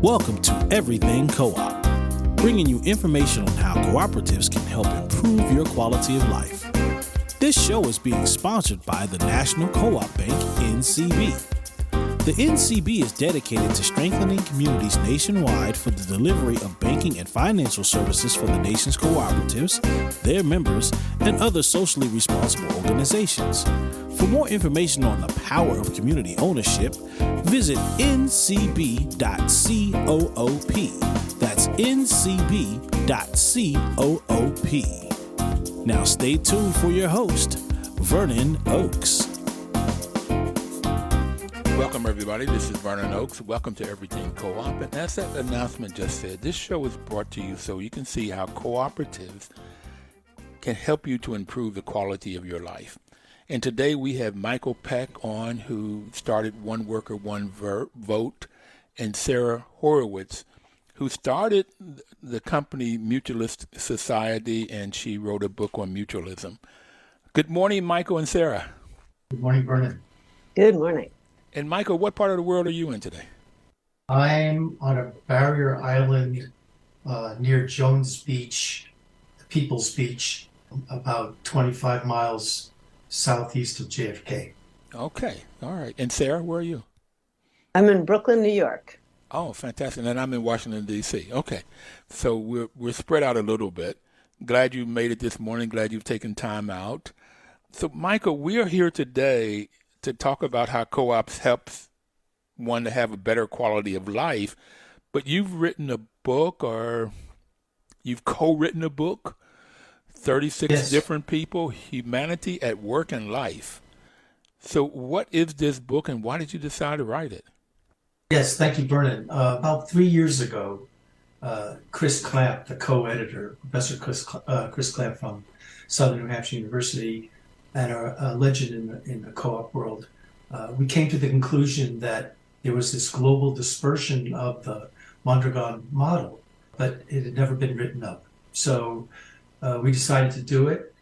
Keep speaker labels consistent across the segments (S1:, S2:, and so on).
S1: Welcome to Everything Co-op, bringing you information on how cooperatives can help improve your quality of life. This show is being sponsored by the National Co-op Bank, NCB. The NCB is dedicated to strengthening communities nationwide for the delivery of banking and financial services for the nation's cooperatives, their members, and other socially responsible organizations. For more information on the power of community ownership, visit ncb.coop. That's ncb.coop. Now stay tuned for your host, Vernon Oakes.
S2: Welcome, everybody. This is Vernon Oakes. Welcome to Everything Co-op. And as that announcement just said, this show is brought to you so you can see how cooperatives can help you to improve the quality of your life. And today we have Michael Peck on, who started One Worker, One Vote, and Sara Horowitz, who started the company Mutualist Society, and she wrote a book on mutualism. Good morning, Michael and Sara.
S3: Good morning, Vernon.
S4: Good morning.
S2: And Michael, what part of the world are you in today?
S3: I'm on a barrier island near Jones Beach, the People's Beach, about 25 miles southeast of JFK.
S2: Okay, all right. And Sara, where are you?
S4: I'm in Brooklyn, New York.
S2: Oh, fantastic. And I'm in Washington, D.C. Okay, so we're spread out a little bit. Glad you made it this morning. Glad you've taken time out. So, Michael, we are here today to talk about how co-ops helps one to have a better quality of life. But you've written a book, or you've co-written a book, 36 different people, Humanity at Work and Life. So what is this book, and why did you decide to write it?
S3: Yes, thank you, Vernon. About 3 years ago, Chris Clamp, the co-editor, Professor Chris Clamp from Southern New Hampshire University, and a legend in the co-op world, we came to the conclusion that there was this global dispersion of the Mondragon model, but it had never been written up. So we decided to do it.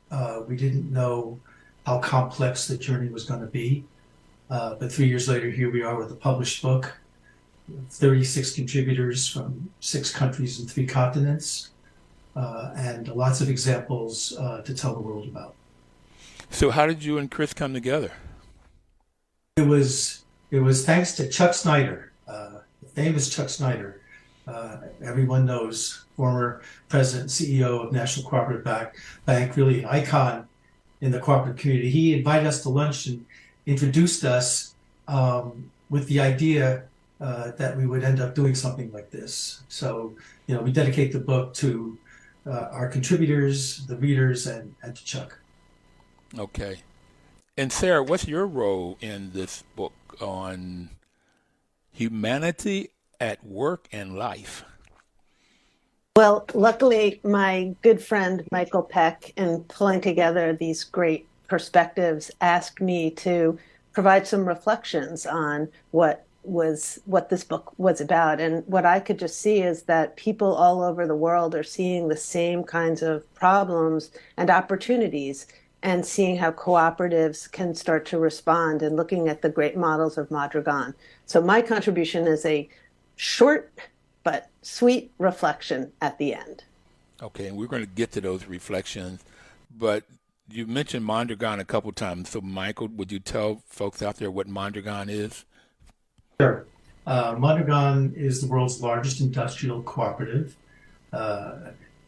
S3: We didn't know how complex the journey was going to be, but 3 years later, here we are with a published book, 36 contributors from 6 countries and 3 continents, and lots of examples to tell the world about.
S2: So how did you and Chris come together?
S3: It was thanks to Chuck Snyder, the famous Chuck Snyder. Everyone knows, former president, CEO of National Cooperative Bank, really an icon in the cooperative community. He invited us to lunch and introduced us with the idea that we would end up doing something like this. So, we dedicate the book to our contributors, the readers, and to Chuck.
S2: Okay. And Sara, what's your role in this book on humanity at work and life?
S4: Well, luckily, my good friend Michael Peck, in pulling together these great perspectives, asked me to provide some reflections on what this book was about. And what I could just see is that people all over the world are seeing the same kinds of problems and opportunities, and seeing how cooperatives can start to respond, and looking at the great models of Mondragon. So my contribution is a short but sweet reflection at the end.
S2: Okay, and we're going to get to those reflections, but you mentioned Mondragon a couple times. So Michael, would you tell folks out there what Mondragon is?
S3: Sure. Mondragon is the world's largest industrial cooperative.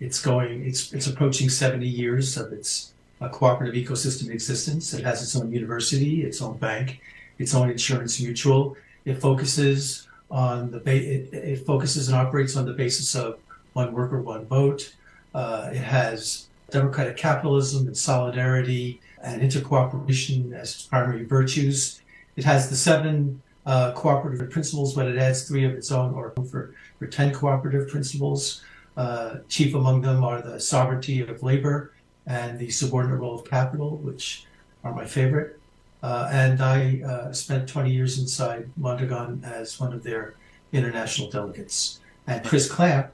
S3: It's approaching 70 years of its cooperative ecosystem existence. It has its own university, its own bank, its own insurance mutual. It focuses it focuses and operates on the basis of one worker, one vote. It has democratic capitalism and solidarity and intercooperation as its primary virtues. It has the 7 cooperative principles, but it adds 3 of its own, or for 10 cooperative principles. Chief among them are the sovereignty of labor and the subordinate role of capital, which are my favorite. And I spent 20 years inside Mondragon as one of their international delegates. And Chris Clamp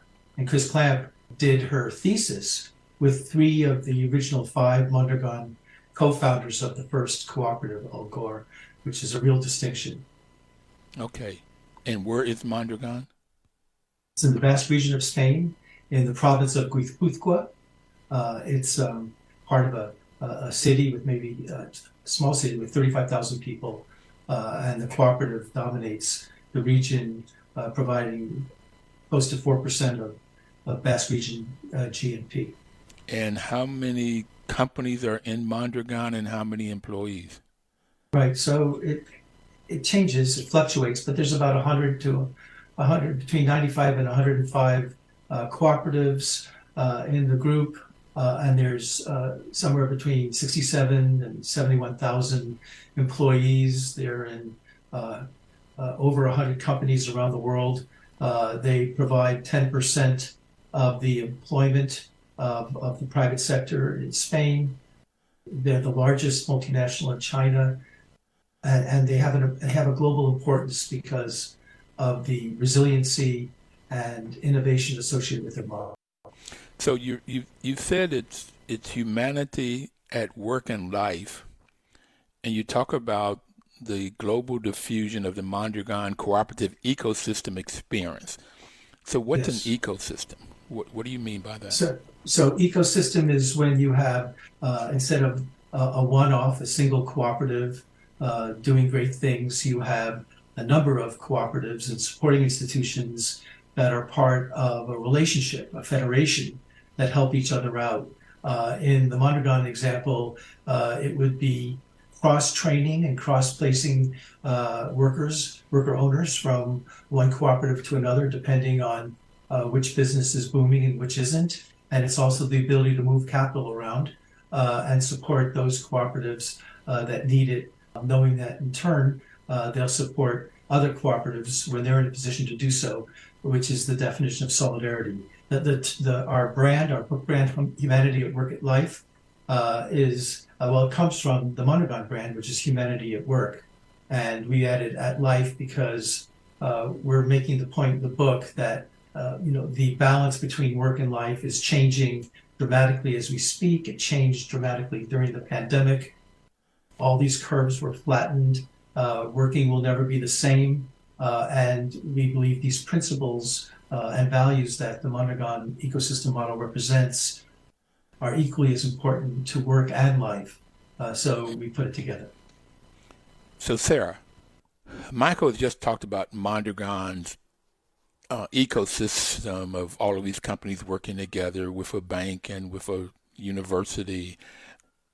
S3: did her thesis with 3 of the original 5 Mondragon co-founders of the first cooperative, Al Gore, which is a real distinction.
S2: Okay. And where is Mondragon?
S3: It's in the Basque region of Spain, in the province of Guipúzcoa. It's part of a city with maybe a small city with 35,000 people, and the cooperative dominates the region, providing close to 4% of Basque region GNP.
S2: And how many companies are in Mondragon and how many employees?
S3: Right, so it changes, it fluctuates, but there's about 100 between 95 and 105 cooperatives in the group, and there's somewhere between 67 and 71,000 employees. They're in over 100 companies around the world. They provide 10% of the employment of the private sector in Spain. They're the largest multinational in China, and they have a global importance because of the resiliency and innovation associated with their model.
S2: So you said it's humanity at work and life, and you talk about the global diffusion of the Mondragon cooperative ecosystem experience. So what's an ecosystem? What do you mean by that?
S3: So ecosystem is when you have, instead of a one-off, a single cooperative doing great things, you have a number of cooperatives and supporting institutions that are part of a relationship, a federation that help each other out. In the Mondragon example, it would be cross-training and cross-placing worker owners from one cooperative to another, depending on which business is booming and which isn't. And it's also the ability to move capital around and support those cooperatives that need it, knowing that in turn, they'll support other cooperatives when they're in a position to do so, which is the definition of solidarity. Our book brand, Humanity at Work at Life, it comes from the Mondragon brand, which is Humanity at Work. And we added at life because we're making the point in the book that the balance between work and life is changing dramatically as we speak. It changed dramatically during the pandemic. All these curves were flattened. Working will never be the same. And we believe these principles and values that the Mondragon ecosystem model represents are equally as important to work and life. So we put it together.
S2: So Sara, Michael has just talked about Mondragon's ecosystem of all of these companies working together with a bank and with a university.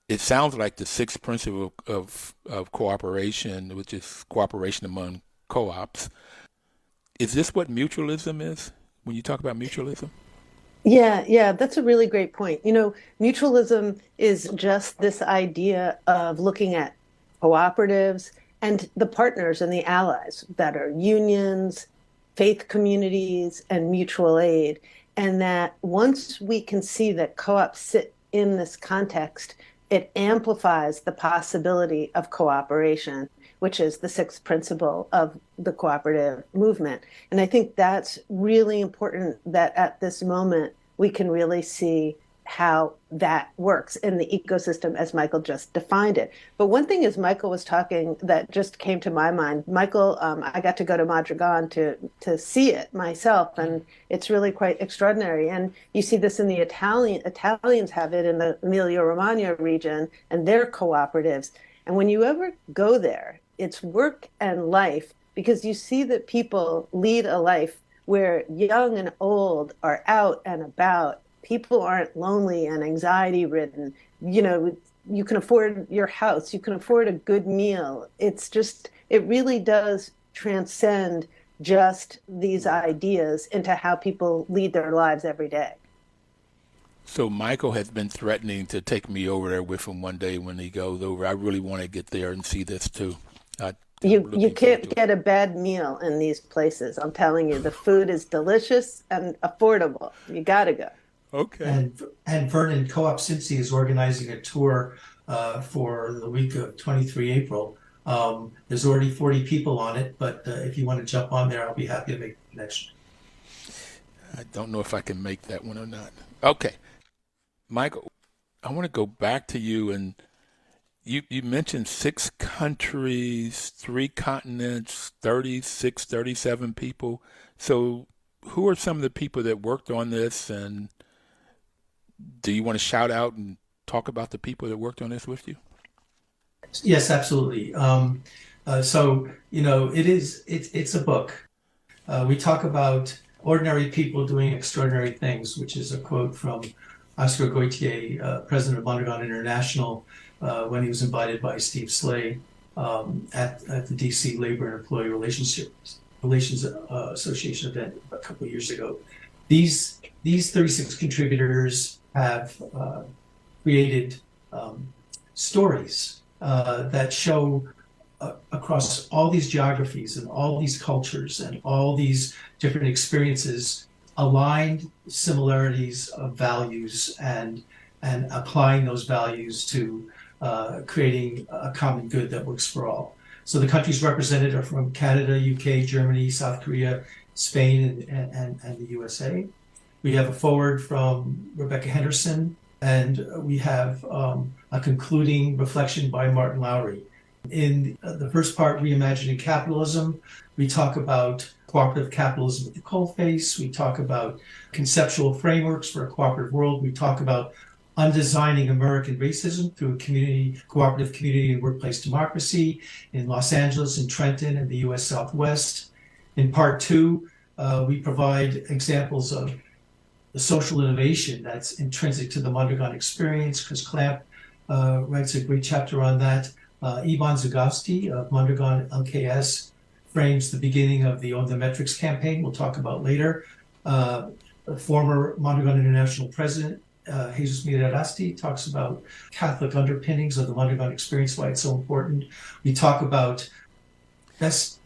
S2: It sounds like the sixth principle of cooperation, which is cooperation among co-ops. Is this what mutualism is when you talk about mutualism?
S4: Yeah, that's a really great point. Mutualism is just this idea of looking at cooperatives and the partners and the allies that are unions, faith communities, and mutual aid. And that once we can see that co-ops sit in this context, it amplifies the possibility of cooperation, which is the sixth principle of the cooperative movement. And I think that's really important that at this moment, we can really see how that works in the ecosystem as Michael just defined it. But one thing as Michael was talking that just came to my mind, Michael, I got to go to Mondragon to see it myself, and it's really quite extraordinary. And you see this in the Italians have it in the Emilia-Romagna region and their cooperatives. And when you ever go there, it's work and life, because you see that people lead a life where young and old are out and about. People aren't lonely and anxiety ridden. You can afford your house. You can afford a good meal. It really does transcend just these ideas into how people lead their lives every day.
S2: So Michael has been threatening to take me over there with him one day when he goes over. I really want to get there and see this too.
S4: You can't get a bad meal in these places. I'm telling you, the food is delicious and affordable. You got to go.
S2: Okay.
S3: And Vernon, Co-op Cincy is organizing a tour for the week of 23 April. There's already 40 people on it, but if you want to jump on there, I'll be happy to make the connection.
S2: I don't know if I can make that one or not. Okay. Michael, I want to go back to you, and you mentioned 6 countries, 3 continents, 37 people. So who are some of the people that worked on this, and do you want to shout out and talk about the people that worked on this with you?
S3: Yes, absolutely. So, it's a book. We talk about ordinary people doing extraordinary things, which is a quote from Oscar Goitier, president of Mondragon International, when he was invited by Steve Slay at the DC Labor and Employee Relations Association event a couple of years ago. These 36 contributors have created stories that show across all these geographies and all these cultures and all these different experiences, aligned similarities of values and applying those values to creating a common good that works for all. So the countries represented are from Canada, UK, Germany, South Korea, Spain, and the USA. We have a foreword from Rebecca Henderson, and we have a concluding reflection by Martin Lowry. In the first part, Reimagining Capitalism, we talk about cooperative capitalism at the coalface. We talk about conceptual frameworks for a cooperative world. We talk about undesigning American racism through a cooperative community and workplace democracy in Los Angeles and Trenton and the U.S. Southwest. In part two, we provide examples of the social innovation that's intrinsic to the Mondragon experience. Chris Clamp writes a great chapter on that. Ivan Zagowski of Mondragon LKS frames the beginning of the Own the Metrics campaign we'll talk about later. The former Mondragon International president, Jesus Mirarasti, talks about Catholic underpinnings of the Mondragon experience, why it's so important. We talk about best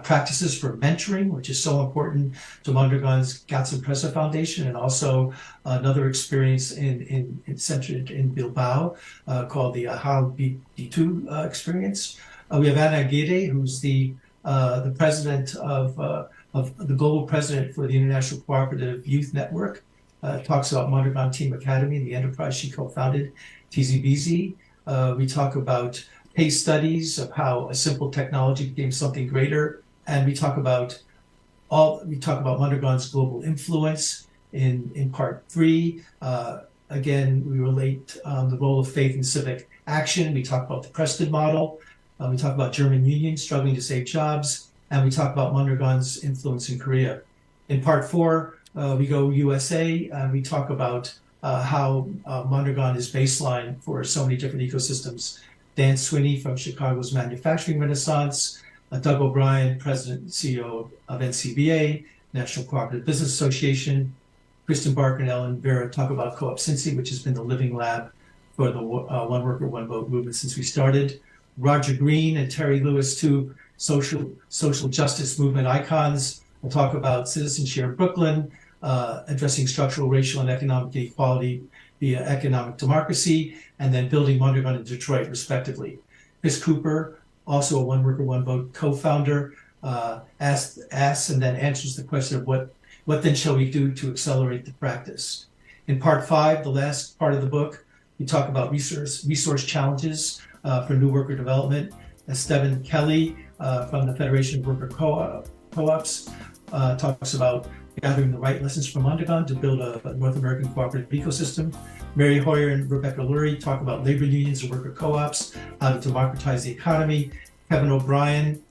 S3: practices for mentoring, which is so important to Mondragon's Gatson Presa Foundation, and also another experience centered in Bilbao called the Ahal B2 experience. We have Ana Aguirre, who's the president of the global president for the International Cooperative Youth Network. Talks about Mondragon Team Academy, the enterprise she co-founded, TZBZ. We talk about case studies of how a simple technology became something greater, and we talk about Mondragon's global influence in part three. Again, we relate the role of faith in civic action. We talk about the Preston model. We talk about German unions struggling to save jobs, and we talk about Mondragon's influence in Korea. In part four, we go USA, and we talk about how Mondragon is baseline for so many different ecosystems. Dan Swinney from Chicago's Manufacturing Renaissance, Doug O'Brien, President and CEO of NCBA, National Cooperative Business Association, Kristen Barker and Ellen Vera talk about Co-op Cincy, which has been the living lab for the One Worker, One Vote movement since we started. Roger Green and Terry Lewis, two social justice movement icons, will talk about citizenship in Brooklyn, addressing structural racial and economic inequality via economic democracy, and then building Mondragon in Detroit, respectively. Chris Cooper, also a One Worker, One Vote co-founder, asks and then answers the question of what then shall we do to accelerate the practice. In part five, the last part of the book, we talk about resource challenges for new worker development. Esteban Kelly from the Federation of Worker Co-ops talks about gathering the right lessons from Mondragon to build a North American cooperative ecosystem. Mary Hoyer and Rebecca Lurie talk about labor unions and worker co-ops, how to democratize the economy. Kevin O'Brien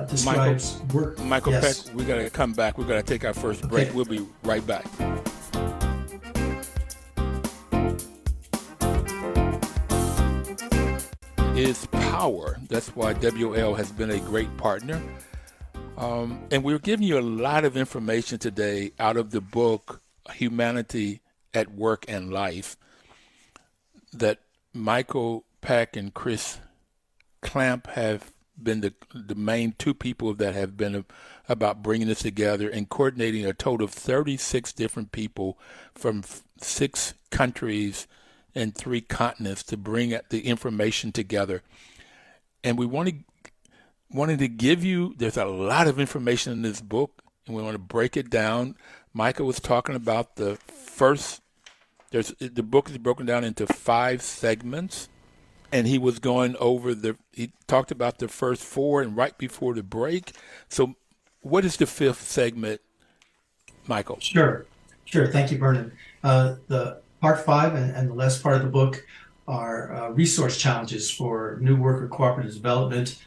S3: describes work.
S2: Michael
S3: Yes.
S2: Peck, we got to come back. We're going to take our first break.
S3: Okay.
S2: We'll be right back. Is power. That's why WL has been a great partner. And we're giving you a lot of information today out of the book, Humanity at Work and Life, that Michael Peck and Chris Clamp have been the main two people that have been about bringing this together and coordinating a total of 36 different people from 6 countries and 3 continents to bring the information together. And we wanted to give you, there's a lot of information in this book, and we want to break it down. Michael was talking about the book is broken down into 5 segments, and he was going over he talked about the first 4 and right before the break. So what is the 5th segment? Michael.
S3: Sure. Thank you, Vernon. The part 5 and the last part of the book are resource challenges for new worker cooperative development.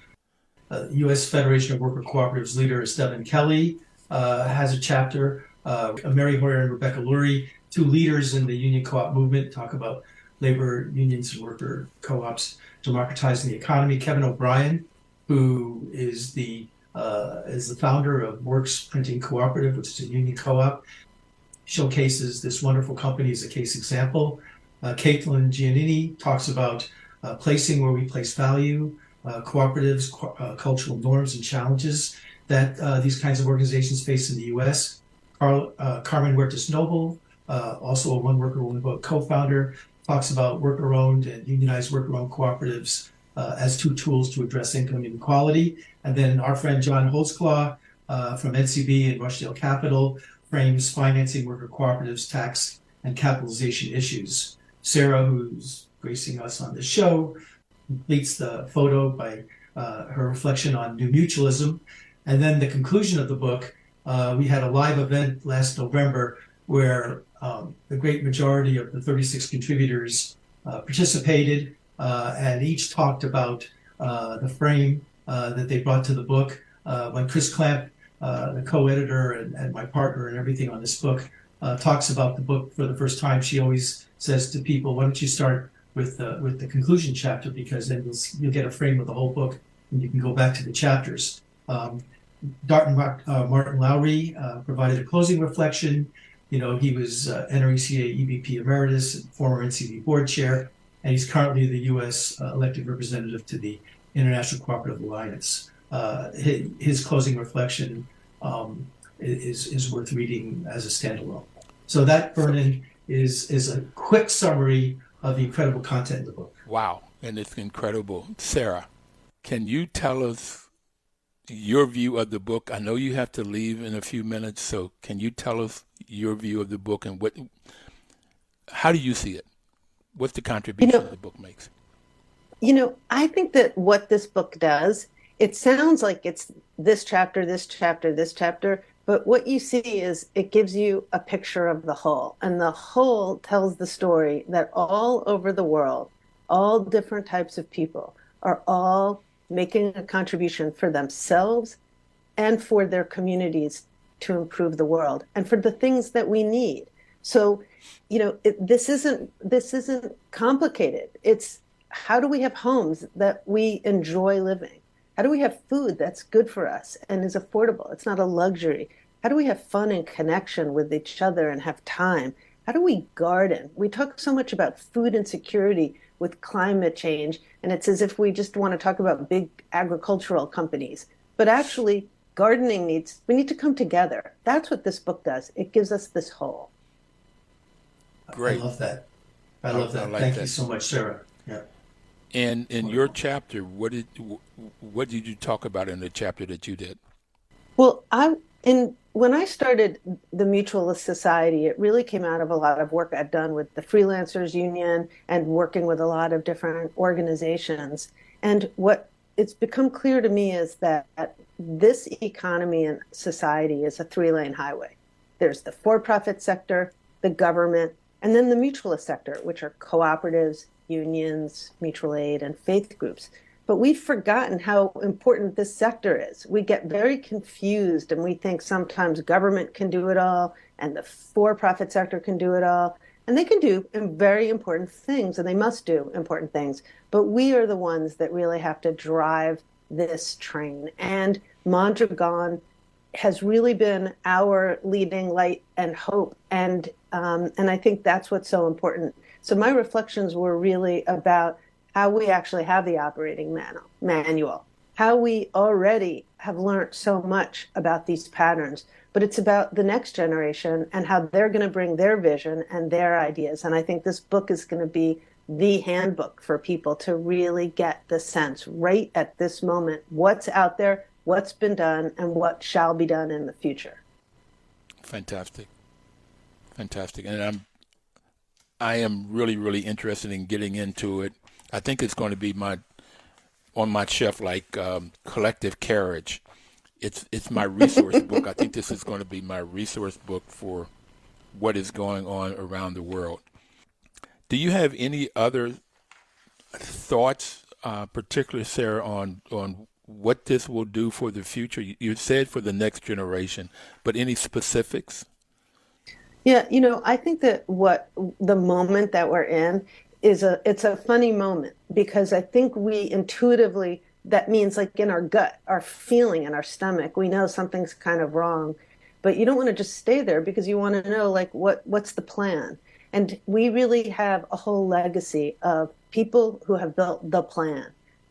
S3: U.S. Federation of Worker Cooperatives leader Esteban Kelly has a chapter. Mary Hoyer and Rebecca Lurie, 2 leaders in the union co-op movement, talk about labor unions and worker co-ops democratizing the economy. Kevin O'Brien, who is the founder of Works Printing Cooperative, which is a union co-op, showcases this wonderful company as a case example. Caitlin Giannini talks about placing where we place value, cooperatives, cultural norms and challenges that these kinds of organizations face in the U.S. Carmen Huertas Noble, also a One Worker, One Vote co-founder, talks about worker-owned and unionized worker-owned cooperatives as 2 tools to address income inequality. And then our friend John Holtzclaw from NCB and Rochdale Capital frames financing worker cooperatives, tax and capitalization issues. Sara, who's gracing us on the show, completes the photo by her reflection on new mutualism. And then the conclusion of the book, we had a live event last November where the great majority of the 36 contributors participated and each talked about the frame that they brought to the book. When Chris Clamp, the co-editor and my partner and everything on this book, talks about the book for the first time, she always says to people, why don't you start with the conclusion chapter, because then you'll get a frame of the whole book and you can go back to the chapters. Martin Lowry provided a closing reflection. He was NRECA EVP Emeritus and former NCB board chair, and he's currently the U.S. Elected representative to the International Cooperative Alliance. His closing reflection is worth reading as a standalone. So that, Vernon, is a quick summary of the incredible content in the book.
S2: Wow, and it's incredible. Sara, can you tell us your view of the book? I know you have to leave in a few minutes, so can you tell us your view of the book and how do you see it? What's the contribution the book makes?
S4: I think that what this book does, it sounds like it's this chapter, this chapter, this chapter, but what you see is it gives you a picture of the whole, and the whole tells the story that all over the world, all different types of people are all making a contribution for themselves and for their communities to improve the world and for the things that we need. So, this isn't complicated. It's how do we have homes that we enjoy living? How do we have food that's good for us and is affordable? It's not a luxury. How do we have fun and connection with each other and have time? How do we garden? We talk so much about food insecurity with climate change, and it's as if we just want to talk about big agricultural companies. But actually, gardening we need to come together. That's what this book does. It gives us this whole.
S2: Great.
S3: I love that. Thank you so much, Sara. Yeah.
S2: And in your chapter, what did you talk about in the chapter that you did?
S4: Well, when I started the Mutualist Society, it really came out of a lot of work I've done with the Freelancers Union and working with a lot of different organizations. And what it's become clear to me is that this economy and society is a 3-lane highway. There's the for-profit sector, the government, and then the mutualist sector, which are cooperatives, unions, mutual aid, and faith groups. But we've forgotten how important this sector is. We get very confused and we think sometimes government can do it all and the for-profit sector can do it all. And they can do very important things, and they must do important things. But we are the ones that really have to drive this train. And Mondragon has really been our leading light and hope. And I think that's what's so important. So my reflections were really about how we actually have the operating manual, how we already have learned so much about these patterns, but it's about the next generation and how they're going to bring their vision and their ideas. And I think this book is going to be the handbook for people to really get the sense right at this moment, what's out there, what's been done, and what shall be done in the future.
S2: Fantastic. And I am really, really interested in getting into it. I think it's going to be on my shelf like Collective Carriage. it's my resource book. I think this is going to be my resource book for what is going on around the world. Do you have any other thoughts, particularly, Sarah, on what this will do for the future? You said for the next generation, but any specifics?
S4: Yeah, I think that what the moment that we're in it's a funny moment because I think we intuitively, that means like in our gut, our feeling in our stomach, we know something's kind of wrong, but you don't want to just stay there because you want to know like what's the plan. And we really have a whole legacy of people who have built the plan.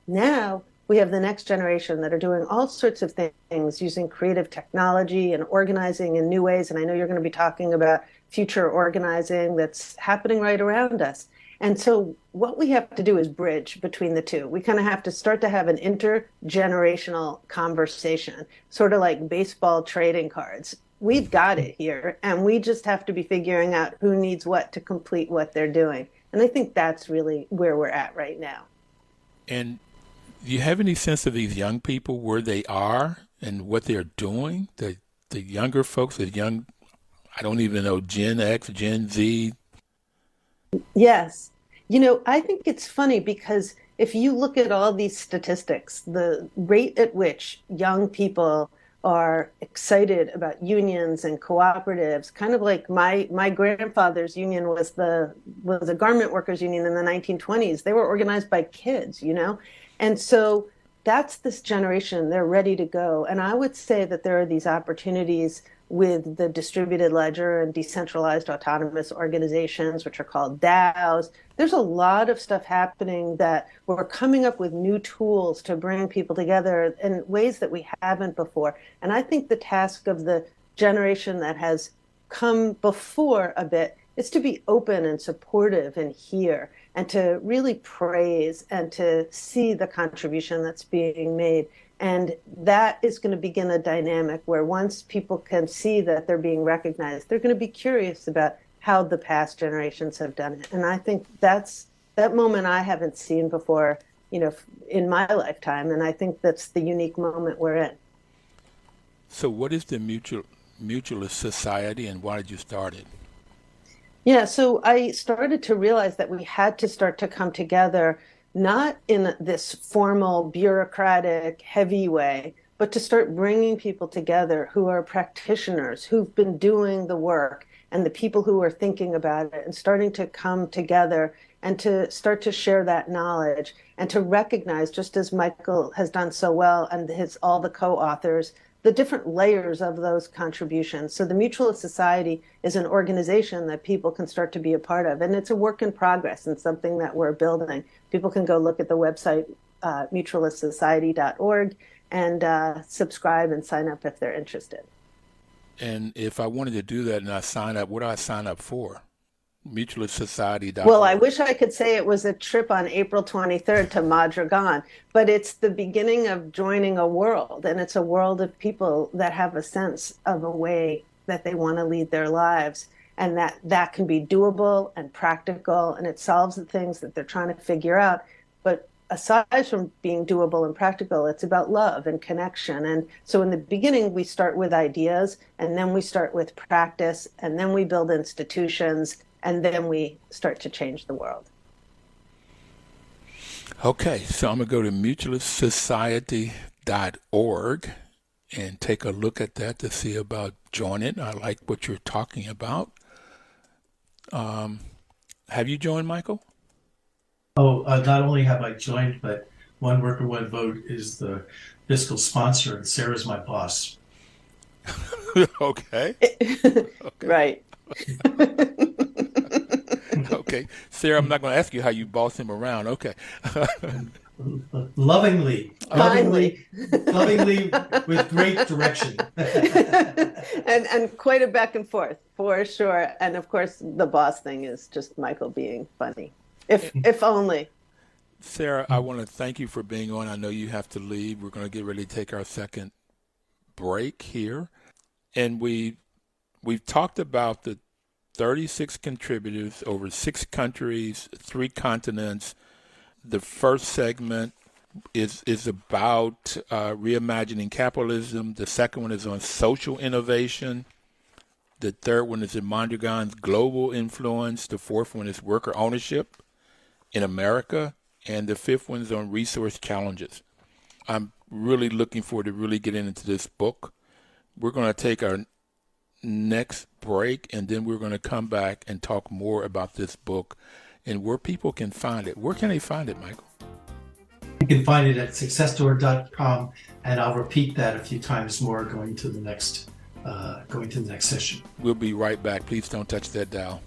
S4: Now we have the next generation that are doing all sorts of things using creative technology and organizing in new ways. And I know you're going to be talking about future organizing that's happening right around us. And so what we have to do is bridge between the two. We kind of have to start to have an intergenerational conversation, sort of like baseball trading cards. We've got it here, and we just have to be figuring out who needs what to complete what they're doing. And I think that's really where we're at right now.
S2: And do you have any sense of these young people, where they are and what they're doing? The younger folks, the young, I don't even know, Gen X, Gen Z.
S4: Yes. I think it's funny because if you look at all these statistics, the rate at which young people are excited about unions and cooperatives, kind of like my grandfather's union was a garment workers union in the 1920s. They were organized by kids, And so that's this generation. They're ready to go. And I would say that there are these opportunities with the distributed ledger and decentralized autonomous organizations, which are called DAOs. There's a lot of stuff happening that we're coming up with new tools to bring people together in ways that we haven't before. And I think the task of the generation that has come before a bit is to be open and supportive and hear and to really praise and to see the contribution that's being made. And that is going to begin a dynamic where once people can see that they're being recognized, they're going to be curious about how the past generations have done it. And I think that moment I haven't seen before, in my lifetime. And I think that's the unique moment we're in.
S2: So what is the Mutualist Society and why did you start it?
S4: Yeah, so I started to realize that we had to start to come together, not in this formal, bureaucratic, heavy way, but to start bringing people together who are practitioners, who've been doing the work, and the people who are thinking about it, and starting to come together and to start to share that knowledge and to recognize, just as Michael has done so well and all the co-authors, the different layers of those contributions. So the Mutualist Society is an organization that people can start to be a part of. And it's a work in progress and something that we're building. People can go look at the website, mutualistsociety.org, and subscribe and sign up if they're interested.
S2: And if I wanted to do that and I sign up, what do I sign up for? Mutualistsociety.org.
S4: Well, I wish I could say it was a trip on April 23rd to Mondragon, but it's the beginning of joining a world, and it's a world of people that have a sense of a way that they want to lead their lives, and that can be doable and practical, and it solves the things that they're trying to figure out. But aside from being doable and practical, it's about love and connection. And so in the beginning, we start with ideas, and then we start with practice, and then we build institutions, and then we start to change the world.
S2: Okay, so I'm going to go to mutualistsociety.org and take a look at that to see about joining. I like what you're talking about. Have you joined, Michael?
S3: Not only have I joined, but One Worker, One Vote is the fiscal sponsor, and Sarah's my boss.
S2: Okay.
S4: Right.
S2: Okay. Sarah, I'm not going to ask you how you boss him around. Okay.
S3: Lovingly with great direction.
S4: and quite a back and forth, for sure. And of course, the boss thing is just Michael being funny. If only.
S2: Sarah, I want to thank you for being on. I know you have to leave. We're going to get ready to take our second break here. And we've talked about the 36 contributors over 6 countries, 3 continents. The first segment is about reimagining capitalism. The second one is on social innovation. The third one is in Mondragon's global influence. The fourth one is worker ownership in America. And the fifth one is on resource challenges. I'm really looking forward to really getting into this book. We're going to take our next break, and then we're going to come back and talk more about this book and where people can find it. Where can they find it, Michael?
S3: You can find it at successdoor.com, and I'll repeat that a few times more going to the next session.
S2: We'll be right back. Please don't touch that dial.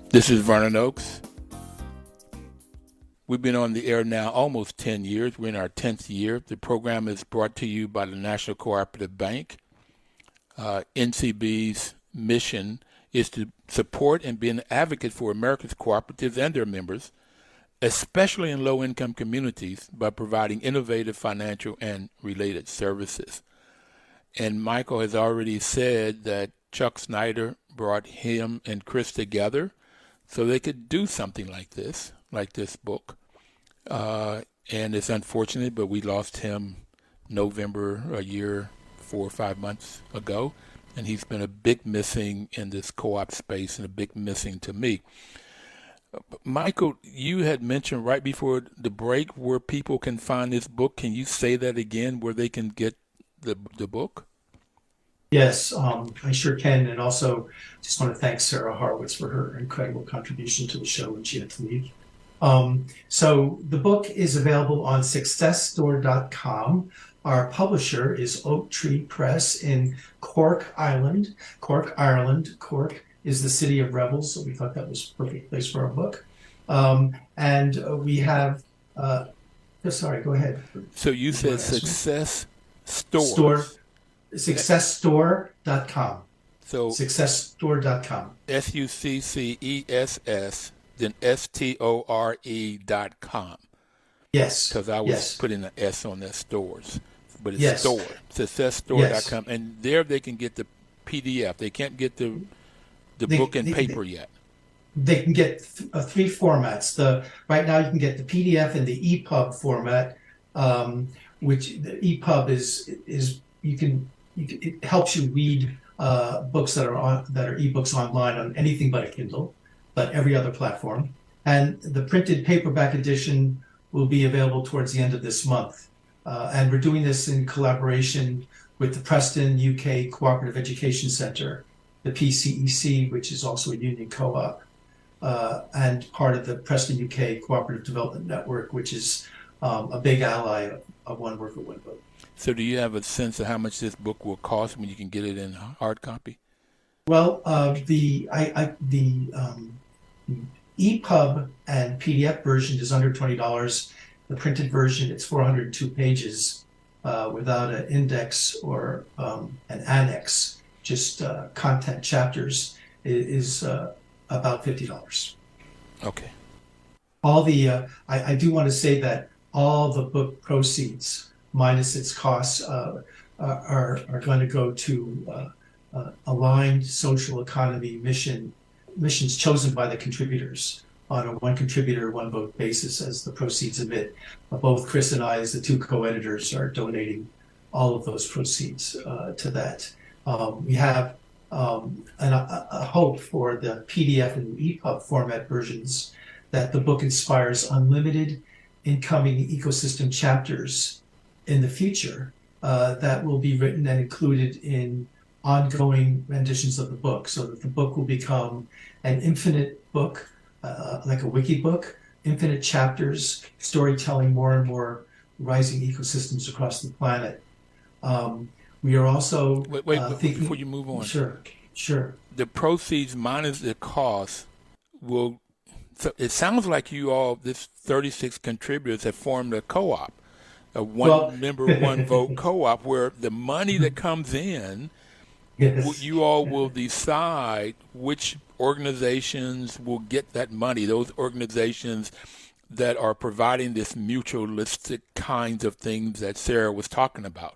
S2: This is Vernon Oakes. We've been on the air now almost 10 years. We're in our 10th year. The program is brought to you by the National Cooperative Bank. NCB's mission is to support and be an advocate for America's cooperatives and their members, especially in low-income communities, by providing innovative financial and related services. And Michael has already said that Chuck Snyder brought him and Chris together so they could do something like this book. And it's unfortunate, but we lost him November, a year, 4 or 5 months ago. And he's been a big missing in this co-op space and a big missing to me. Michael, you had mentioned right before the break where people can find this book. Can you say that again, where they can get the book?
S3: Yes, I sure can. And also just want to thank Sara Horowitz for her incredible contribution to the show when she had to leave. So the book is available on successdoor.com. Our publisher is Oak Tree Press in Cork, Ireland. Cork is the city of rebels, so we thought that was a perfect place for our book. And we have, sorry, go ahead.
S2: So you said Success Store.
S3: Successdoor.com.
S2: So
S3: successdoor.com.
S2: SUCCESS, then STORE.com.
S3: Yes.
S2: Because I was putting an S on their stores. But it's store. Successstore.com. Yes. And there they can get the PDF. They can't get the book in paper yet.
S3: They can get three formats. Right now you can get the PDF in the EPUB format, which the EPUB is it helps you read books that are ebooks online on anything but a Kindle, but every other platform. And the printed paperback edition will be available towards the end of this month. And we're doing this in collaboration with the Preston UK Cooperative Education Centre, the PCEC, which is also a union co-op, and part of the Preston UK Cooperative Development Network, which is a big ally of One Worker, One Vote.
S2: So do you have a sense of how much this book will cost when you can get it in hard copy?
S3: Well, the EPUB and PDF version is under $20. The printed version, it's 402 pages without an index or an annex, just content chapters, is about $50.
S2: Okay.
S3: All the I do want to say that all the book proceeds, minus its costs, are going to go to aligned social economy missions chosen by the contributors on a one contributor, one vote basis as the proceeds emit. Both Chris and I, as the two co-editors, are donating all of those proceeds to that. We have a hope for the PDF and the EPUB format versions that the book inspires unlimited incoming ecosystem chapters in the future that will be written and included in ongoing renditions of the book, so that the book will become an infinite book, like a wiki book, infinite chapters, storytelling more and more rising ecosystems across the planet. We are also
S2: wait thinking, before you move on.
S3: Sure.
S2: The proceeds minus the cost will. So it sounds like you all, this 36 contributors, have formed a co-op, a one-member, one-vote co-op, where the money that comes in,
S3: Yes.
S2: you all will decide which organizations will get that money. Those organizations that are providing this mutualistic kinds of things that Sara was talking about.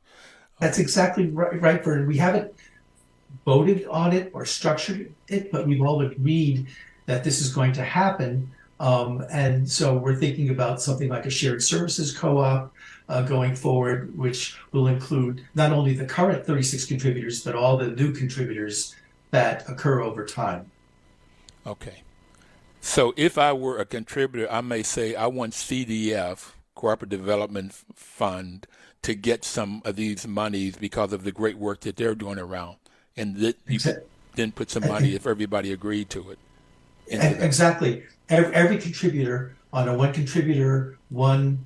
S3: That's exactly right, Vernon. We haven't voted on it or structured it, but we've all agreed that this is going to happen. And so we're thinking about something like a shared services co-op going forward, which will include not only the current 36 contributors, but all the new contributors that occur over time.
S2: Okay. So if I were a contributor, I may say I want CDF, Cooperative Development Fund, to get some of these monies because of the great work that they're doing around. And that you could then put some money if everybody agreed to it.
S3: Exactly. Every contributor on a one contributor, one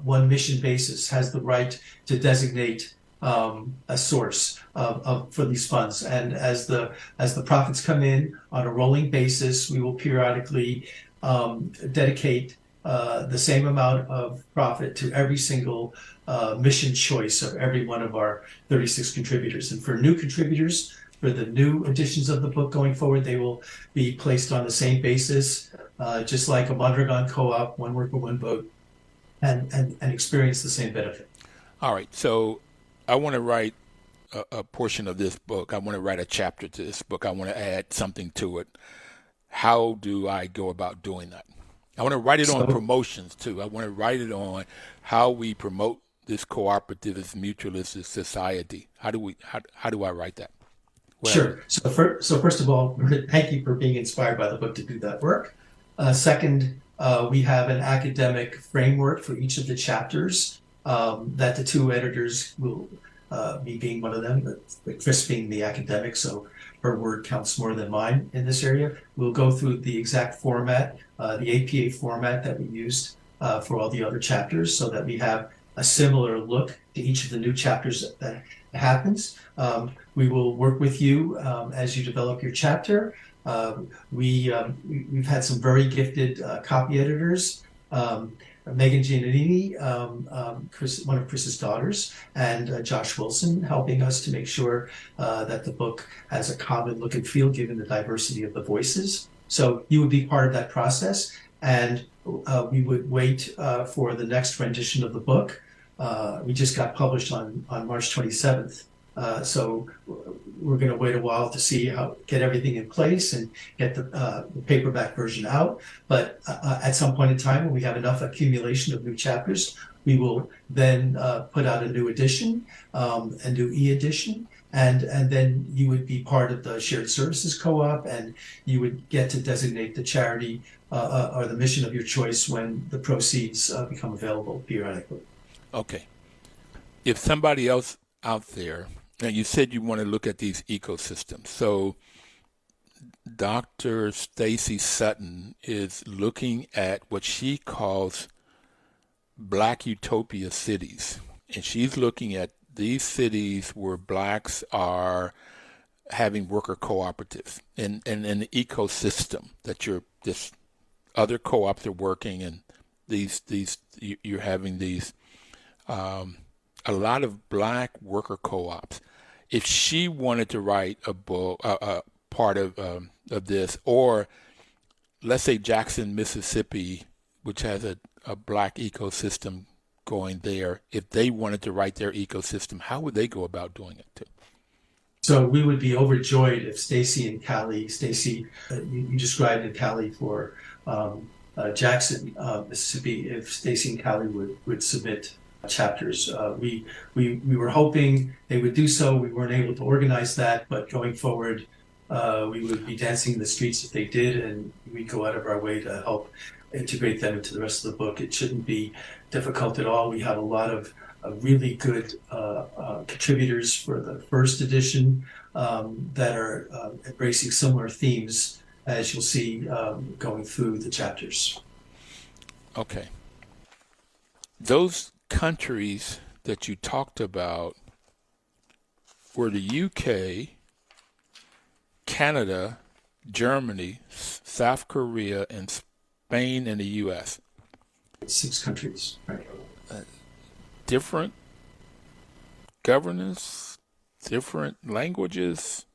S3: mission basis has the right to designate a source for these funds. And as the profits come in on a rolling basis, we will periodically dedicate the same amount of profit to every single mission choice of every one of our 36 contributors. And for new contributors, for the new editions of the book going forward, they will be placed on the same basis, just like a Mondragon co-op, one worker, one vote, and experience the same benefit.
S2: All right. So I want to write a portion of this book. I want to write a chapter to this book. I want to add something to it. How do I go about doing that? I want to write it on promotions, too. I want to write it on how we promote this cooperative, this mutualistic society. How do I write that? Well,
S3: sure. So first of all, thank you for being inspired by the book to do that work. Second, we have an academic framework for each of the chapters that the two editors will, me being one of them, but Chris being the academic, so her word counts more than mine in this area. We'll go through the exact format, the APA format that we used for all the other chapters, so that we have a similar look to each of the new chapters that happens. We will work with you as you develop your chapter. We've had some very gifted copy editors, Megan Giannini, one of Chris's daughters, and Josh Wilson, helping us to make sure that the book has a common look and feel given the diversity of the voices. So you would be part of that process, and we would wait for the next rendition of the book. We just got published on March 27th. So we're going to wait a while to see get everything in place and get the paperback version out. But at some point in time, when we have enough accumulation of new chapters, we will then put out a new edition, a new e-edition, and then you would be part of the shared services co-op, and you would get to designate the charity or the mission of your choice when the proceeds become available periodically.
S2: Okay. If somebody else out there, now you said you want to look at these ecosystems. So Dr. Stacy Sutton is looking at what she calls Black utopia cities. And she's looking at these cities where blacks are having worker cooperatives and an ecosystem that this other co-ops are working, and you're having these a lot of black worker co-ops. If she wanted to write a book, part of this, or let's say Jackson, Mississippi, which has a black ecosystem going there, if they wanted to write their ecosystem, how would they go about doing it too?
S3: So we would be overjoyed if Stacy and Callie, you described in Callie for Jackson, Mississippi, if Stacy and Callie would submit chapters. We were hoping they would do so. We weren't able to organize that, but going forward, we would be dancing in the streets if they did, and we'd go out of our way to help integrate them into the rest of the book. It shouldn't be difficult at all. We have a lot of really good contributors for the first edition that are embracing similar themes, as you'll see going through the chapters.
S2: Okay. Those countries that you talked about were the UK, Canada, Germany, South Korea, and Spain and the U.S.
S3: 6 countries, right?
S2: Different governance, different languages,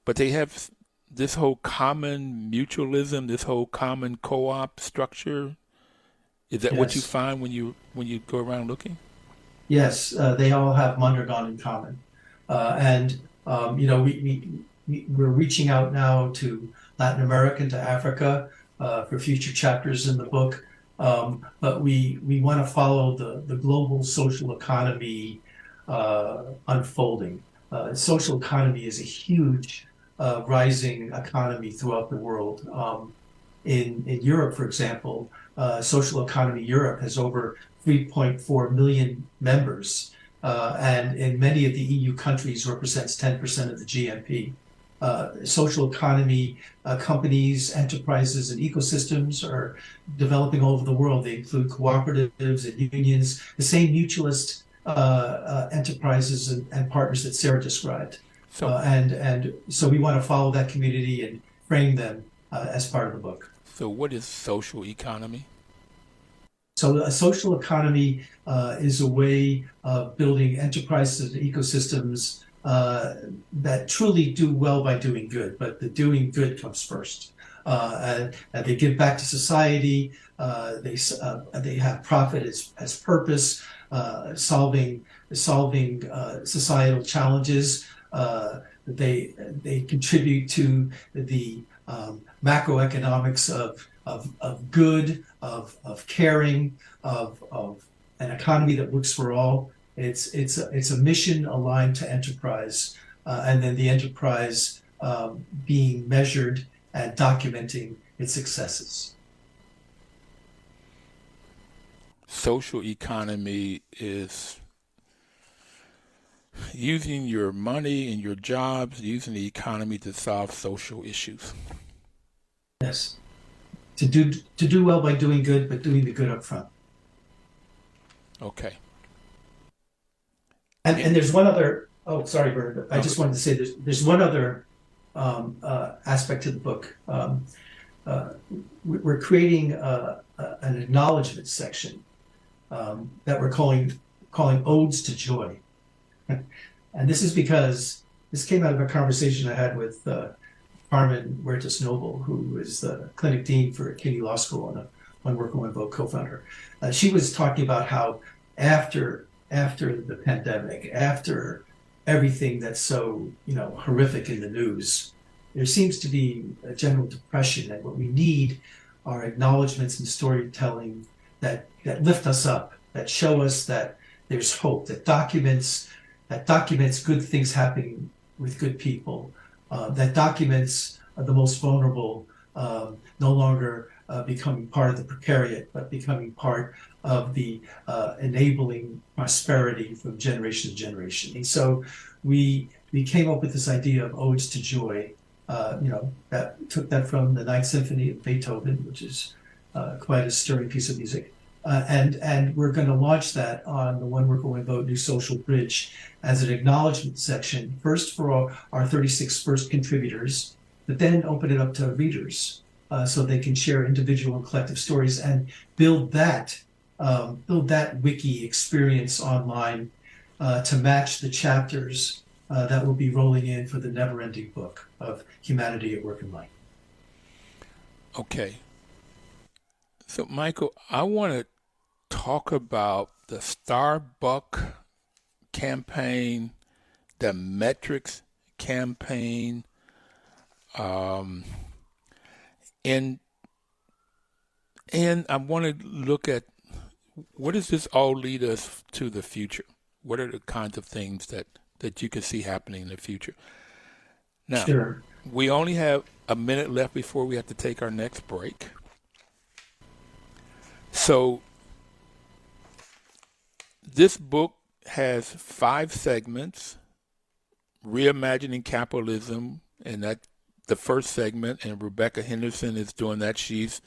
S2: but they have this whole common mutualism, this whole common co-op structure. Is that what you
S3: Yes.
S2: find when you go around looking?
S3: Yes, they all have Mondragon in common. And, we're reaching out now to Latin America and to Africa for future chapters in the book. But we want to follow the global social economy unfolding. Social economy is a huge rising economy throughout the world. In Europe, for example, Social Economy Europe has over 3.4 million members, and in many of the EU countries represents 10% of the GNP. Social economy companies, enterprises, and ecosystems are developing all over the world. They include cooperatives and unions, the same mutualist enterprises and partners that Sara described.
S2: So,
S3: And so we want to follow that community and frame them as part of the book.
S2: so what is social economy?
S3: So a social economy is a way of building enterprises and ecosystems that truly do well by doing good, but the doing good comes first. And they give back to society. They have profit as purpose, solving societal challenges. They contribute to the macroeconomics of good, of caring, of an economy that works for all. It's a mission aligned to enterprise, and then the enterprise being measured and documenting its successes.
S2: Social economy is using your money and your jobs, using the economy to solve social issues.
S3: Yes, to do well by doing good, but doing the good up front.
S2: Okay.
S3: And there's one other. Oh, sorry, Bernard. I just wanted to say there's one other aspect to the book. We're creating an acknowledgement section that we're calling Odes to Joy, and this is because this came out of a conversation I had with Carmen Huertas Noble, who is the clinic dean for Kinney Law School and a One Work and One Vote co-founder. She was talking about how after the pandemic, after everything that's so horrific in the news, there seems to be a general depression, and what we need are acknowledgments and storytelling that lift us up, that show us that there's hope, that documents good things happening with good people, that documents the most vulnerable no longer becoming part of the precariat, but becoming part of the enabling prosperity from generation to generation. And so we came up with this idea of Odes to Joy. That took that from the Ninth Symphony of Beethoven, which is quite a stirring piece of music. And we're going to launch that on the One Worker, One Vote New Social Bridge as an acknowledgement section, first for our 36 first contributors, but then open it up to readers so they can share individual and collective stories and build that wiki experience online to match the chapters that will be rolling in for the never-ending book of Humanity at Work and Life.
S2: Okay. So, Michael, I want to talk about the Starbucks campaign, the metrics campaign, and I want to look at what does this all lead us to the future? What are the kinds of things that you can see happening in the future? Now,
S3: Sure.
S2: We only have a minute left before we have to take our next break. So this book has 5 segments: reimagining capitalism, and that the first segment, and Rebecca Henderson is doing that. She's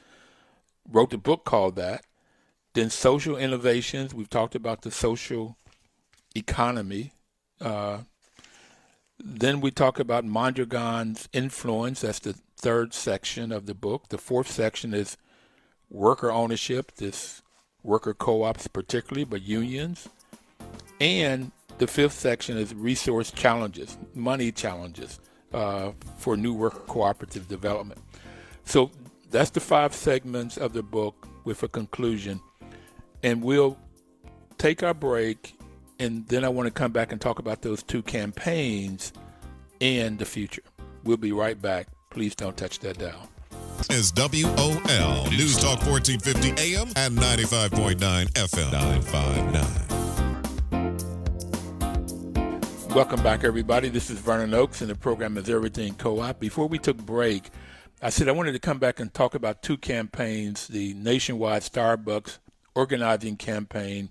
S2: wrote the book called that. Then social innovations, we've talked about the social economy. Then we talk about Mondragon's influence, that's the third section of the book. The fourth section is worker ownership, this worker co-ops particularly, but unions. And the fifth section is resource challenges, money challenges for new worker cooperative development. So that's the 5 segments of the book with a conclusion. And we'll take our break, and then I want to come back and talk about those 2 campaigns and the future. We'll be right back. Please don't touch that dial.
S5: Is WOL News Talk 1450 AM and 95.9 FM 959.
S2: Welcome back, everybody. This is Vernon Oakes, and the program is Everything Co-op. Before we took break, I said I wanted to come back and talk about 2 campaigns, the nationwide Starbucks organizing campaign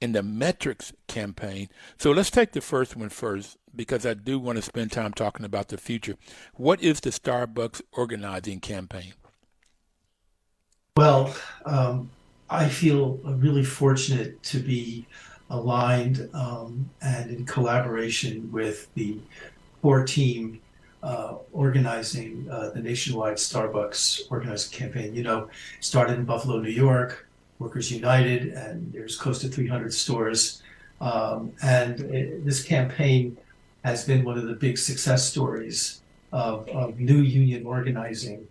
S2: and the metrics campaign. So let's take the first one first, because I do want to spend time talking about the future. What is the Starbucks organizing campaign?
S3: Well, I feel really fortunate to be aligned and in collaboration with the core team organizing the nationwide Starbucks organizing campaign. You know, started in Buffalo, New York, Workers United, and there's close to 300 stores. This campaign has been one of the big success stories of new union organizing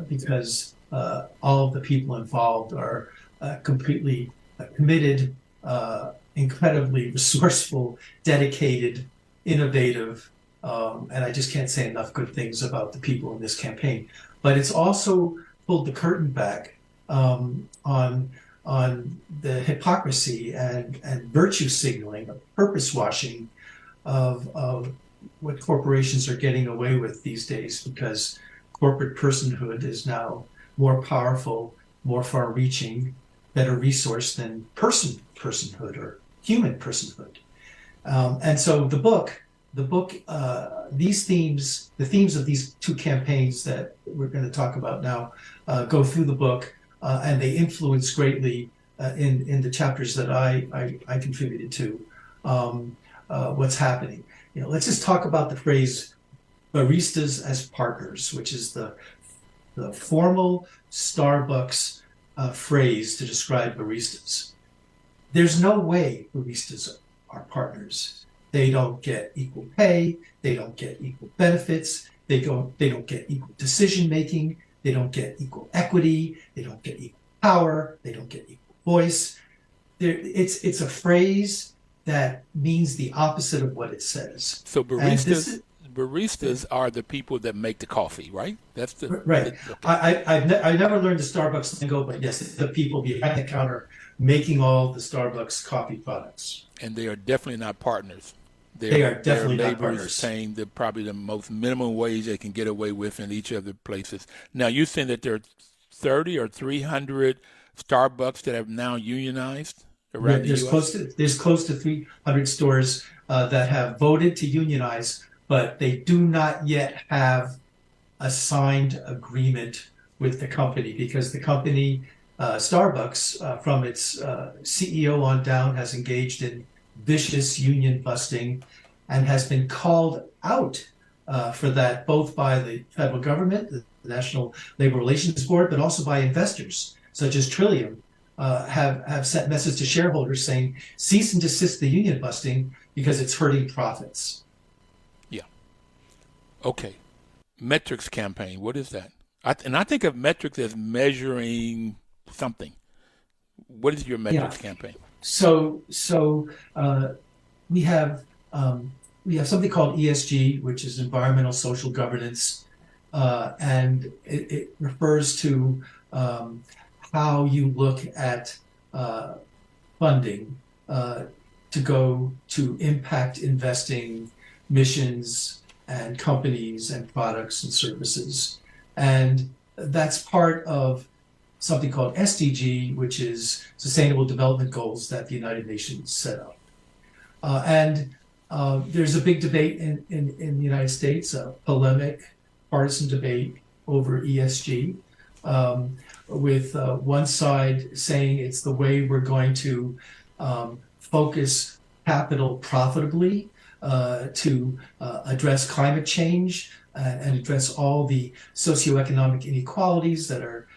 S3: because all of the people involved are completely committed, incredibly resourceful, dedicated, innovative, and I just can't say enough good things about the people in this campaign. But it's also pulled the curtain back on the hypocrisy and virtue signaling, purpose washing of what corporations are getting away with these days, because corporate personhood is now more powerful, more far-reaching, better resource than personhood or human personhood. And so the book, these themes, the themes of these 2 campaigns that we're going to talk about now, go through the book, and they influence greatly in the chapters that I contributed to what's happening. You know, let's just talk about the phrase baristas as partners, which is the formal Starbucks phrase to describe baristas. There's no way baristas are partners. They don't get equal pay. They don't get equal benefits. They don't get equal decision making. They don't get equal equity. They don't get equal power. They don't get equal voice. It's a phrase that means the opposite of what it says.
S2: So baristas are the people that make the coffee, right? That's the
S3: right. I never learned the Starbucks lingo, but yes, the people behind the counter making all the Starbucks coffee products.
S2: And they are definitely not partners.
S3: They are definitely
S2: not
S3: partners.
S2: Laborers paying probably the most minimum wage they can get away with in each of the places. Now, you're saying that there are 30 or 300 Starbucks that have now unionized around the U.S.?
S3: There's close to 300 stores that have voted to unionize, but they do not yet have a signed agreement with the company, because the company, Starbucks, from its CEO on down, has engaged in vicious union busting and has been called out for that, both by the federal government, the National Labor Relations Board, but also by investors such as Trillium, have sent messages to shareholders saying, cease and desist the union busting because it's hurting profits.
S2: Yeah. Okay. Metrics campaign, what is that? I think of metrics as measuring something. What is your metrics campaign?
S3: So we have something called ESG, which is environmental social governance, and it refers to how you look at funding to go to impact investing missions and companies and products and services. And that's part of something called SDG, which is Sustainable Development Goals that the United Nations set up. And there's a big debate in the United States, a polemic, partisan debate over ESG, with one side saying it's the way we're going to focus capital profitably to address climate change and address all the socioeconomic inequalities that are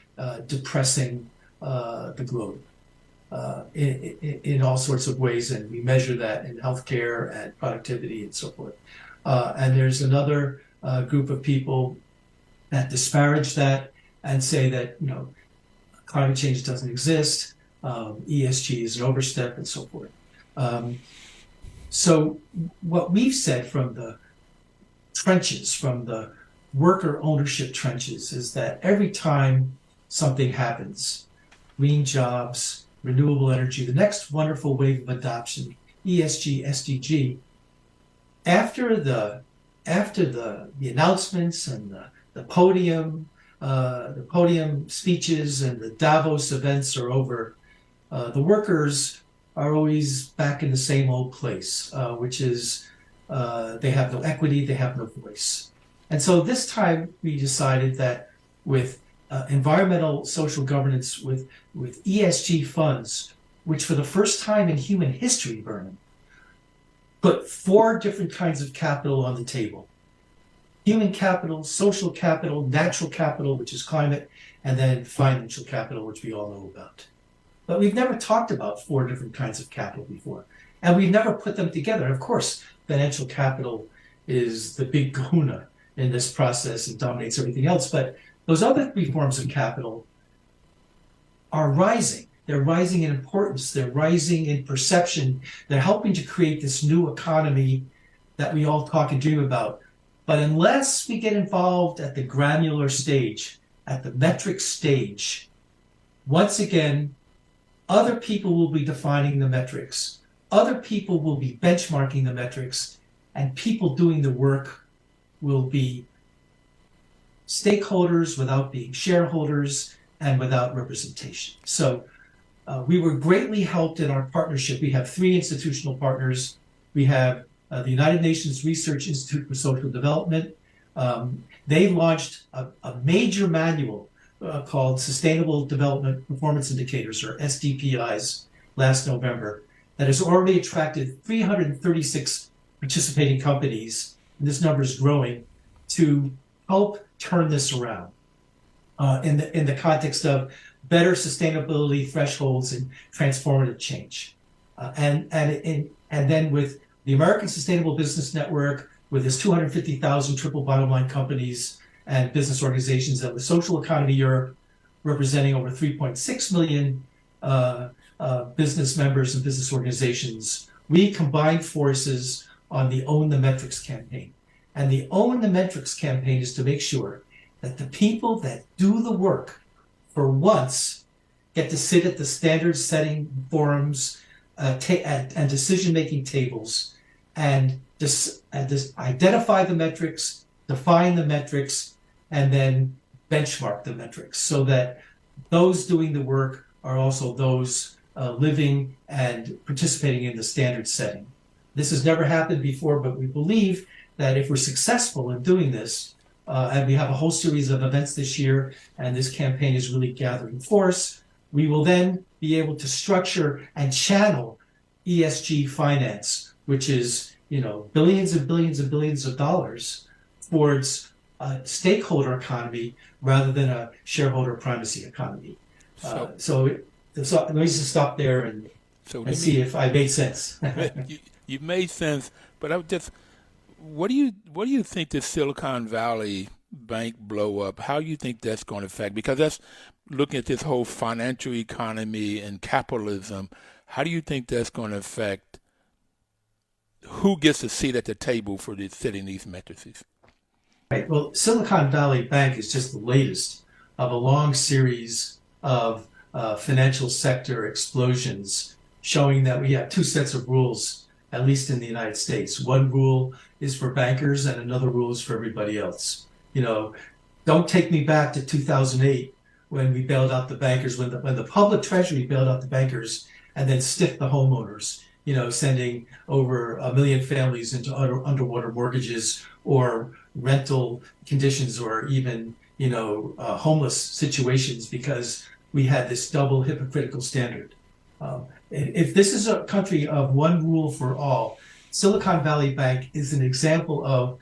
S3: depressing the globe in all sorts of ways. And we measure that in healthcare and productivity and so forth. And there's another group of people that disparage that and say that, climate change doesn't exist, ESG is an overstep, and so forth. So what we've said from the trenches, from the worker ownership trenches, is that every time something happens, green jobs, renewable energy, the next wonderful wave of adoption, ESG, SDG, after the announcements and the podium speeches and the Davos events are over, the workers are always back in the same old place, which is they have no equity, they have no voice. And so this time we decided that with environmental social governance, with ESG funds, which for the first time in human history, Vernon, put 4 different kinds of capital on the table: human capital, social capital, natural capital, which is climate, and then financial capital, which we all know about. But we've never talked about 4 different kinds of capital before, and we've never put them together. Of course, financial capital is the big kahuna in this process and dominates everything else, but those other 3 forms of capital are rising. They're rising in importance. They're rising in perception. They're helping to create this new economy that we all talk and dream about. But unless we get involved at the granular stage, at the metric stage, once again, other people will be defining the metrics. Other people will be benchmarking the metrics, and people doing the work will be stakeholders without being shareholders and without representation. So we were greatly helped in our partnership. We have 3 institutional partners. We have the United Nations Research Institute for Social Development. They launched a major manual called Sustainable Development Performance Indicators, or SDPIs, last November, that has already attracted 336 participating companies, and this number is growing, to help turn this around in the context of better sustainability thresholds and transformative change. And then with the American Sustainable Business Network, with its 250,000 triple bottom line companies and business organizations, and with Social Economy Europe, representing over 3.6 million business members and business organizations, we combined forces on the Own the Metrics campaign. And the Own the Metrics campaign is to make sure that the people that do the work for once get to sit at the standard setting forums and decision-making tables and identify the metrics, define the metrics, and then benchmark the metrics, so that those doing the work are also those living and participating in the standard setting. This has never happened before, but we believe that if we're successful in doing this, and we have a whole series of events this year, and this campaign is really gathering force, we will then be able to structure and channel ESG finance, which is, billions and billions and billions of dollars, towards a stakeholder economy rather than a shareholder primacy economy. So let me just stop there and see if I made sense.
S2: You made sense, but what do you think this Silicon Valley Bank blow up? How do you think that's going to affect? Because that's looking at this whole financial economy and capitalism. How do you think that's going to affect who gets a seat at the table for setting these matrices?
S3: Right. Well, Silicon Valley Bank is just the latest of a long series of financial sector explosions, showing that we have 2 sets of rules, at least in the United States. One rule is for bankers and another rule is for everybody else. Don't take me back to 2008 when we bailed out the bankers, when the public treasury bailed out the bankers and then stiffed the homeowners, sending over 1 million families into underwater mortgages or rental conditions, or even, homeless situations, because we had this double hypocritical standard. If this is a country of one rule for all, Silicon Valley Bank is an example of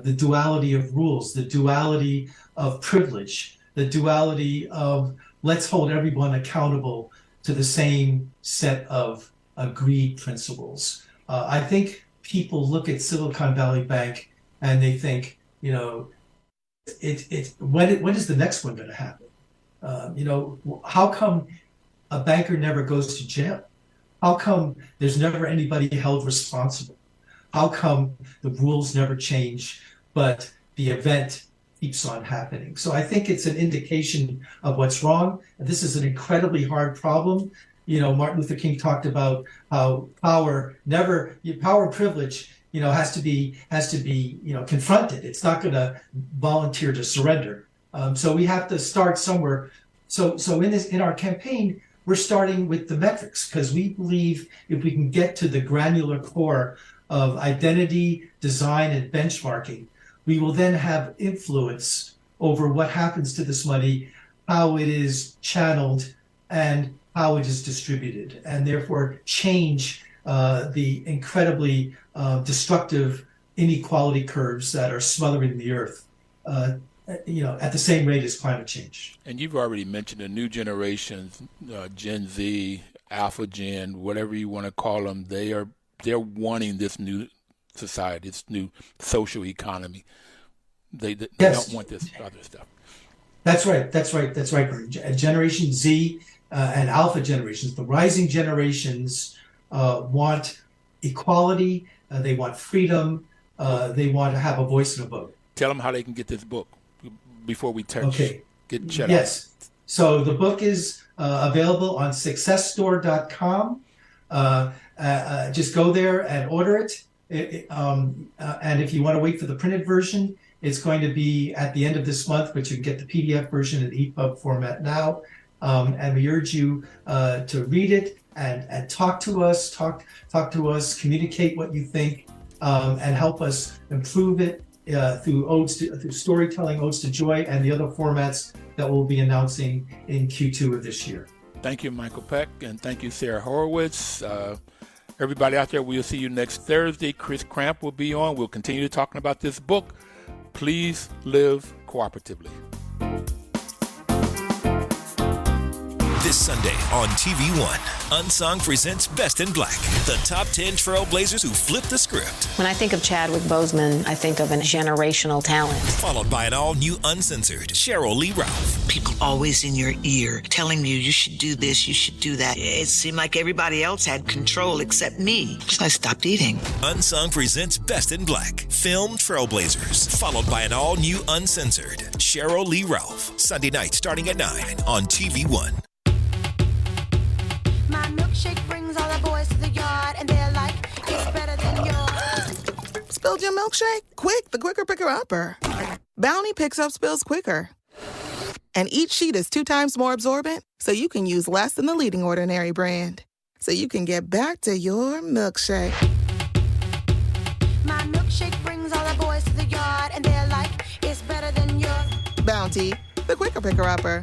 S3: the duality of rules, the duality of privilege, the duality of let's hold everyone accountable to the same set of agreed principles. I think people look at Silicon Valley Bank and they think, you know, when is the next one going to happen? You know, how come a banker never goes to jail? How come there's never anybody held responsible? How come the rules never change, but the event keeps on happening? So I think it's an indication of what's wrong. This is an incredibly hard problem. You know, Martin Luther King talked about how power and privilege, you know, has to be, you know, confronted. It's not going to volunteer to surrender. So we have to start somewhere. So in our campaign, we're starting with the metrics, because we believe if we can get to the granular core of identity, design, and benchmarking, we will then have influence over what happens to this money, how it is channeled, and how it is distributed, and therefore change the incredibly destructive inequality curves that are smothering the earth, you know, at the same rate as climate change.
S2: And you've already mentioned the new generations, Gen Z, Alpha Gen, whatever you want to call them. They're wanting this new society, this new social economy. They
S3: Yes.
S2: don't want this other stuff.
S3: That's right. Generation Z and Alpha generations, the rising generations, want equality. They want freedom. They want to have a voice and a vote.
S2: Tell them how they can get this book before we get shut
S3: Yes. So the book is available on successstore.com. Just go there and order it. And if you want to wait for the printed version, it's going to be at the end of this month, but you can get the PDF version in the EPUB format now. And we urge you to read it and talk to us, communicate what you think, and help us improve it through storytelling, Odes to Joy, and the other formats that we'll be announcing in Q2 of this year.
S2: Thank you, Michael Peck, and thank you, Sara Horowitz. Everybody out there, we'll see you next Thursday. Chris Cramp will be on. We'll continue talking about this book. Please live cooperatively.
S6: This Sunday on TV One, Unsung presents Best in Black, the top 10 trailblazers who flipped the script.
S7: When I think of Chadwick Boseman, I think of a generational talent.
S6: Followed by an all-new Uncensored, Cheryl Lee Ralph.
S8: People always in your ear telling you should do this, you should do that. It seemed like everybody else had control except me. So I stopped eating.
S6: Unsung presents Best in Black, film trailblazers. Followed by an all-new Uncensored, Cheryl Lee Ralph. Sunday night starting at 9 on TV One.
S9: My milkshake brings all the boys to the yard, and they're like, it's better than yours.
S10: Spilled your milkshake? Quick, the quicker picker-upper. Bounty picks up spills quicker. And each sheet is 2 times more absorbent, so you can use less than the leading Ordinary brand. So you can get back to your milkshake.
S9: My milkshake brings all the boys to the yard, and they're like, it's better than yours.
S10: Bounty, the quicker picker-upper.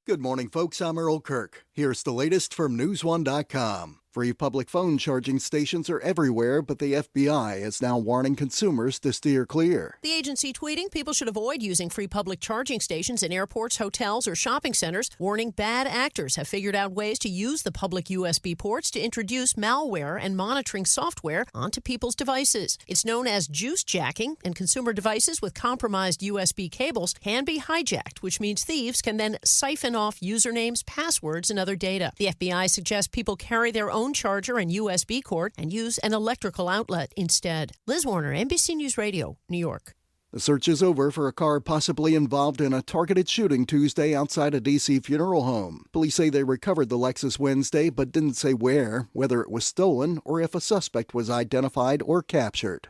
S11: Good morning, folks. I'm Earl Kirk. Here's the latest from NewsOne.com. Free public phone charging stations are everywhere, but the FBI is now warning consumers to steer clear.
S12: The agency tweeting people should avoid using free public charging stations in airports, hotels, or shopping centers, warning bad actors have figured out ways to use the public USB ports to introduce malware and monitoring software onto people's devices. It's known as juice jacking, and consumer devices with compromised USB cables can be hijacked, which means thieves can then siphon off usernames, passwords, and other data. The FBI suggests people carry their own charger and USB cord and use an electrical outlet instead. Liz Warner, NBC News Radio, New York.
S11: The search is over for a car possibly involved in a targeted shooting Tuesday outside a D.C. funeral home. Police say they recovered the Lexus Wednesday, but didn't say where, whether it was stolen, or if a suspect was identified or captured.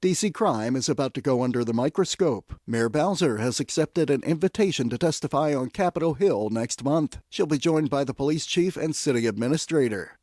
S11: D.C. crime is about to go under the microscope. Mayor Bowser has accepted an invitation to testify on Capitol Hill next month. She'll be joined by the police chief and city administrator.